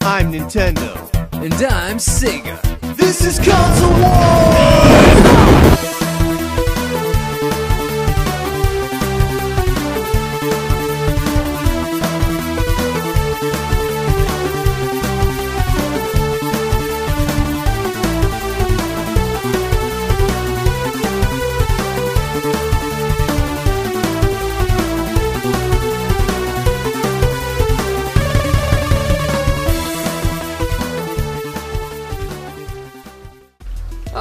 I'm Nintendo. And I'm Sega. This is Console Wars!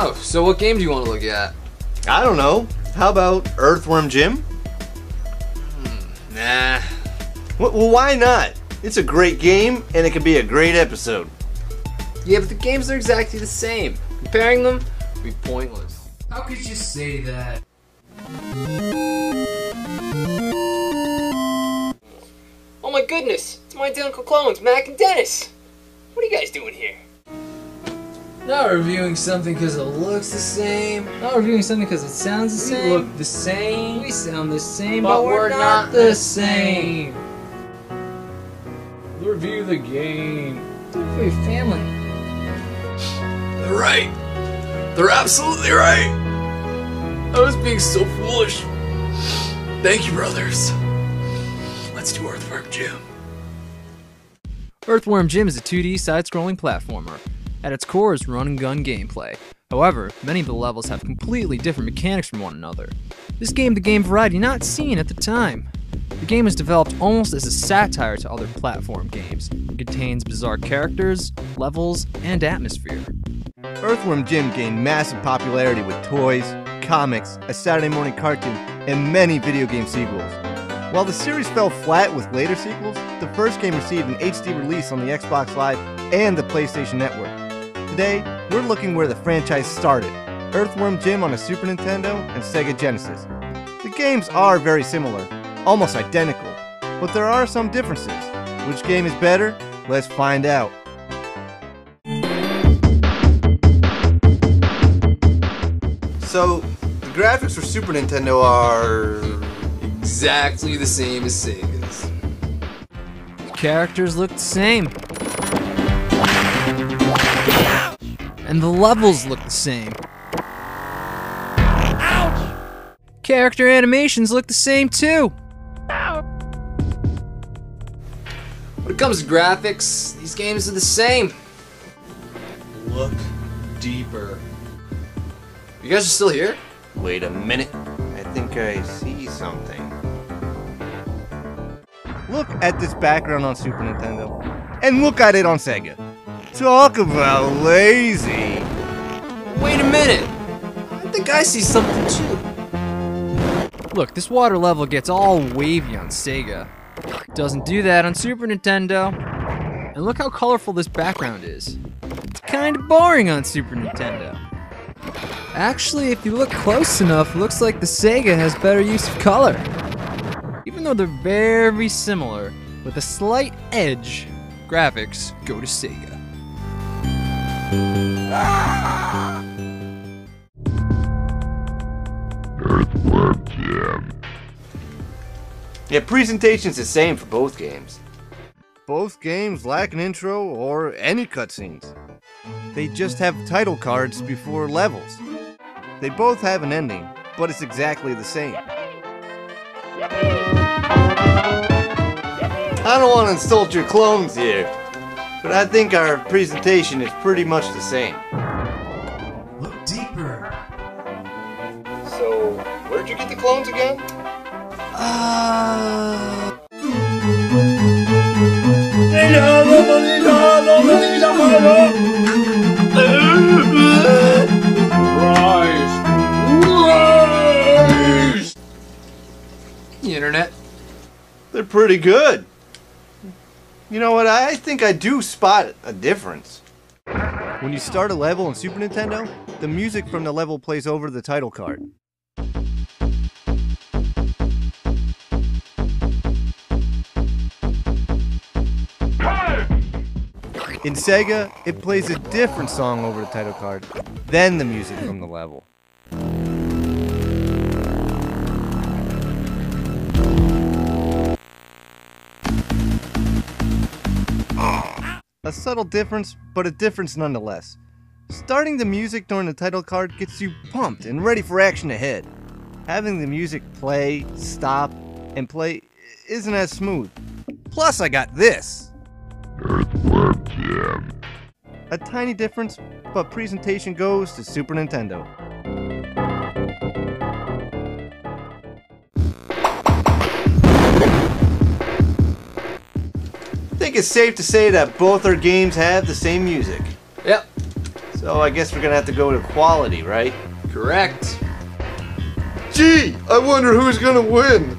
Oh, so what game do you want to look at? I don't know. How about Earthworm Jim? Nah. Well, why not? It's a great game, and it could be a great episode. Yeah, but the games are exactly the same. Comparing them would be pointless. How could you say that? Oh my goodness! It's my identical clones, Mac and Dennis! What are you guys doing here? Not reviewing something because it looks the same. Not reviewing something because it sounds the same. We look the same. We sound the same, but we're not the same. Review the game. Do it for your family. They're right. They're absolutely right. I was being so foolish. Thank you, brothers. Let's do Earthworm Jim. Earthworm Jim is a 2D side-scrolling platformer. At its core is run-and-gun gameplay. However, many of the levels have completely different mechanics from one another. This game-to-game variety not seen at the time. The game was developed almost as a satire to other platform games. It contains bizarre characters, levels, and atmosphere. Earthworm Jim gained massive popularity with toys, comics, a Saturday morning cartoon, and many video game sequels. While the series fell flat with later sequels, the first game received an HD release on the Xbox Live and the PlayStation Network. Today, we're looking where the franchise started, Earthworm Jim on a Super Nintendo and Sega Genesis. The games are very similar, almost identical, but there are some differences. Which game is better? Let's find out. So, the graphics for Super Nintendo are Exactly the same as Sega's. The characters look the same. And the levels look the same. Ouch! Character animations look the same too. When it comes to graphics, these games are the same. Look deeper. You guys are still here? Wait a minute. I think I see something. Look at this background on Super Nintendo. And look at it on Sega. Talk about lazy. Wait a minute. I think I see something too. Look, this water level gets all wavy on Sega. Doesn't do that on Super Nintendo. And look how colorful this background is. It's kind of boring on Super Nintendo. Actually, if you look close enough, it looks like the Sega has better use of color. Even though they're very similar, with a slight edge, graphics go to Sega. Earthworm Jim. Yeah, presentation's the same for both games. Both games lack an intro or any cutscenes. They just have title cards before levels. They both have an ending, but it's exactly the same. I don't want to insult your clones here, but I think our presentation is pretty much the same. Look deeper. So, where'd you get the clones again? The internet. They're pretty good. You know what, I think I do spot a difference. When you start a level on Super Nintendo, the music from the level plays over the title card. In Sega, it plays a different song over the title card, then the music from the level. A subtle difference, but a difference nonetheless. Starting the music during the title card gets you pumped and ready for action ahead. Having the music play, stop, and play isn't as smooth. Plus I got this! Earthworm Jim. A tiny difference, but presentation goes to Super Nintendo. I think it's safe to say that both our games have the same music. Yep. So I guess we're gonna have to go to quality, right? Correct. Gee, I wonder who's gonna win.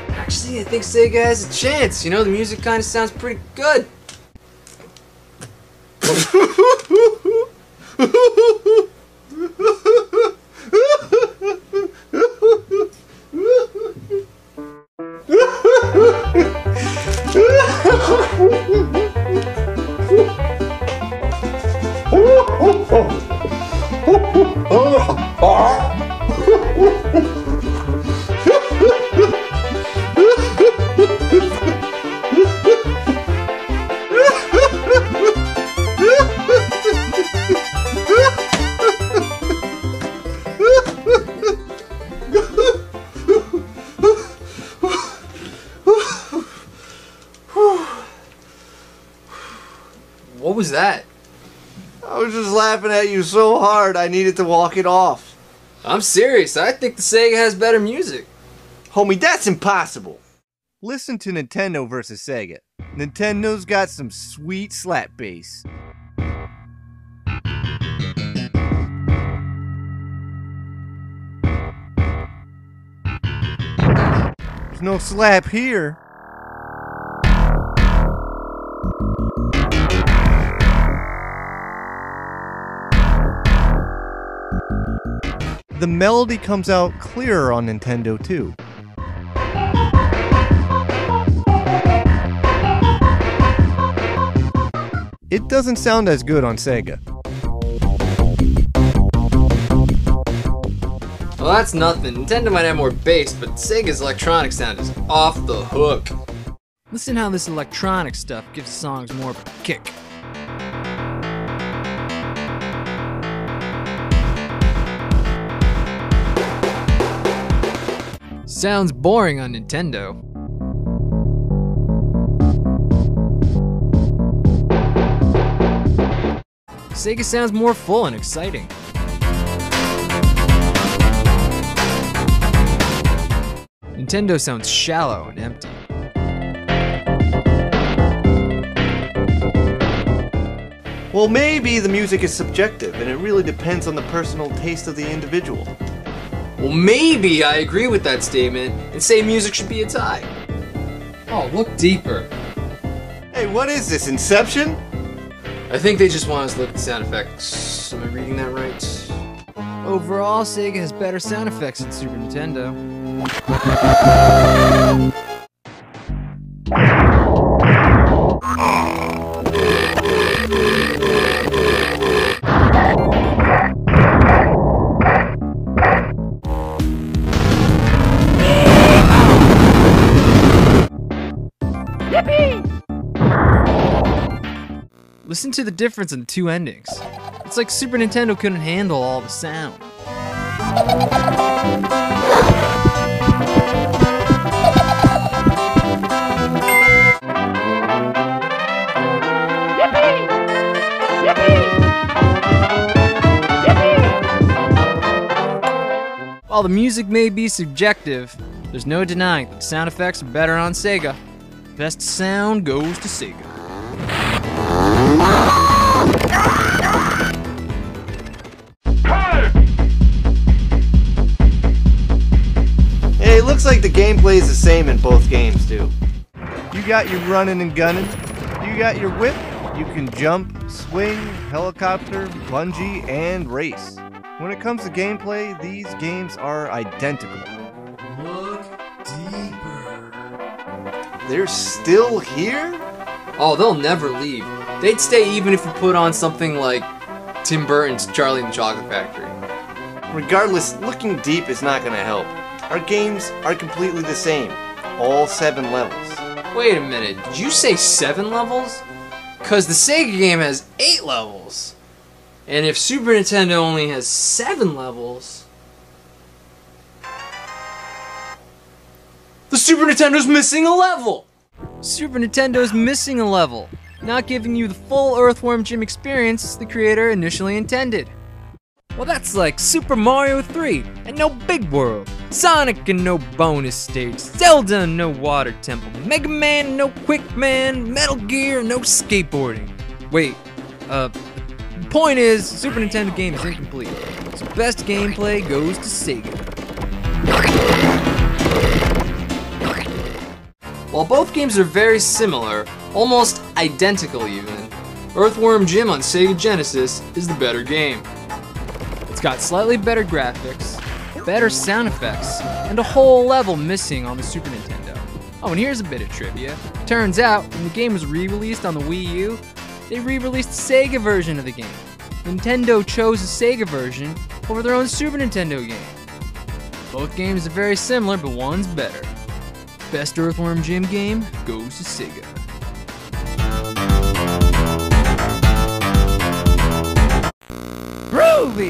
Actually, I think Sega has a chance. You know, the music kind of sounds pretty good. What was that? I was just laughing at you so hard I needed to walk it off. I'm serious. I think the Sega has better music. Homie, that's impossible. Listen to Nintendo versus Sega. Nintendo's got some sweet slap bass. There's no slap here. The melody comes out clearer on Nintendo too. It doesn't sound as good on Sega. Well, that's nothing. Nintendo might have more bass, but Sega's electronic sound is off the hook. Listen how this electronic stuff gives songs more of a kick. Sounds boring on Nintendo. Sega sounds more full and exciting. Nintendo sounds shallow and empty. Well, maybe the music is subjective and it really depends on the personal taste of the individual. Well, maybe I agree with that statement and say music should be a tie. Oh, look deeper. Hey, what is this, Inception? I think they just want us to look at the sound effects. Am I reading that right? Overall, Sega has better sound effects than Super Nintendo. Listen to the difference in the two endings. It's like Super Nintendo couldn't handle all the sound. While the music may be subjective, there's no denying that the sound effects are better on Sega. Best sound goes to Sega. Hey, it looks like the gameplay is the same in both games, too. You got your running and gunning, you got your whip, you can jump, swing, helicopter, bungee, and race. When it comes to gameplay, these games are identical. Look deeper. They're still here? Oh, they'll never leave. They'd stay even if you put on something like Tim Burton's Charlie and the Chocolate Factory. Regardless, looking deep is not going to help. Our games are completely the same. All 7 levels. Wait a minute, did you say 7 levels? Because the Sega game has 8 levels. And if Super Nintendo only has 7 levels, the Super Nintendo's missing a level! Super Nintendo's missing a level, not giving you the full Earthworm Jim experience the creator initially intended. Well, that's like Super Mario 3 and no Big World, Sonic and no bonus stage, Zelda and no water temple, Mega Man and no Quick Man, Metal Gear and no skateboarding. Wait, the point is, Super Nintendo game is incomplete, so best gameplay goes to Sega. While both games are very similar, almost identical even, Earthworm Jim on Sega Genesis is the better game. It's got slightly better graphics, better sound effects, and a whole level missing on the Super Nintendo. Oh, and here's a bit of trivia. Turns out, when the game was re-released on the Wii U, they re-released the Sega version of the game. Nintendo chose the Sega version over their own Super Nintendo game. Both games are very similar, but one's better. Best Earthworm Jim game goes to Sega. Groovy!